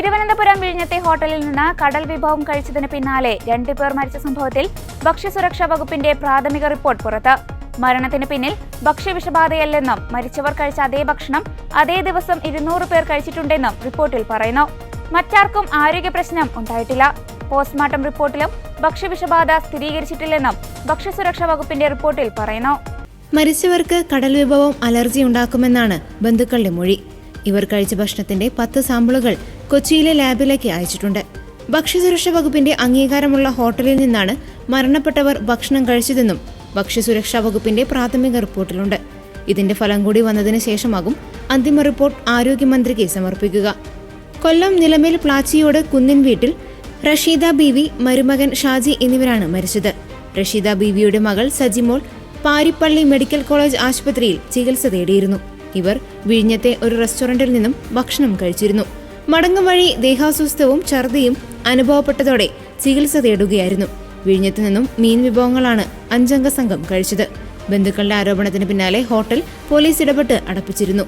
തിരുവനന്തപുരം വിഴിഞ്ഞത്തെ ഹോട്ടലിൽ നിന്ന് കടൽ വിഭവം കഴിച്ചതിന് പിന്നാലെ 2 പേർ മരിച്ച സംഭവത്തിൽ ഭക്ഷ്യസുരക്ഷാ വകുപ്പിന്റെ പ്രാഥമിക റിപ്പോർട്ട് പുറത്ത്. മരണത്തിന് പിന്നിൽ ഭക്ഷ്യവിഷബാധയല്ലെന്നും മരിച്ചവർ കഴിച്ച അതേ ഭക്ഷണം അതേ ദിവസം 200 പേർ കഴിച്ചിട്ടുണ്ടെന്നും റിപ്പോർട്ടിൽ പറയുന്നു. മറ്റാർക്കും ആരോഗ്യ പ്രശ്നം ഉണ്ടായിട്ടില്ല. പോസ്റ്റ്മോർട്ടം റിപ്പോർട്ടിലും ഭക്ഷ്യവിഷബാധ സ്ഥിരീകരിച്ചിട്ടില്ലെന്നും ഭക്ഷ്യസുരക്ഷാ വകുപ്പിന്റെ റിപ്പോർട്ടിൽ പറയുന്നു. മരിച്ചവർക്ക് കടൽ വിഭവം അലർജി ഉണ്ടാക്കുമെന്നാണ് ബന്ധുക്കളുടെ മൊഴി. ഇവർ കഴിച്ച ഭക്ഷണത്തിന്റെ 10 സാമ്പിളുകൾ കൊച്ചിയിലെ ലാബിലേക്ക് അയച്ചിട്ടുണ്ട്. ഭക്ഷ്യസുരക്ഷാ വകുപ്പിന്റെ അംഗീകാരമുള്ള ഹോട്ടലിൽ നിന്നാണ് മരണപ്പെട്ടവർ ഭക്ഷണം കഴിച്ചതെന്നും ഭക്ഷ്യസുരക്ഷാ വകുപ്പിന്റെ പ്രാഥമിക റിപ്പോർട്ടിലുണ്ട്. ഇതിന്റെ ഫലം കൂടി വന്നതിന് ശേഷമാകും അന്തിമ റിപ്പോർട്ട് ആരോഗ്യമന്ത്രിക്ക് സമർപ്പിക്കുക. കൊല്ലം നിലമേൽ പ്ലാച്ചിയോട് കുന്നിൻ വീട്ടിൽ റഷീദ ബീവി, മരുമകൻ ഷാജി എന്നിവരാണ് മരിച്ചത്. റഷീദ ബീവിയുടെ മകൾ സജിമോൾ പാരിപ്പള്ളി മെഡിക്കൽ കോളേജ് ആശുപത്രിയിൽ ചികിത്സ തേടിയിരുന്നു. ഇവർ വിഴിഞ്ഞത്തെ ഒരു റെസ്റ്റോറന്റിൽ നിന്നും ഭക്ഷണം കഴിച്ചിരുന്നു. മടങ്ങും വഴി ദേഹാസ്വസ്ഥവും ഛർദിയും അനുഭവപ്പെട്ടതോടെ ചികിത്സ തേടുകയായിരുന്നു. വിഴിഞ്ഞത്തു നിന്നും മീൻ വിഭവങ്ങളാണ് 5 അംഗ സംഘം കഴിച്ചത്. ബന്ധുക്കളുടെ ആരോപണത്തിന് പിന്നാലെ ഹോട്ടൽ പോലീസ് ഇടപെട്ട് അടപ്പിച്ചിരുന്നു.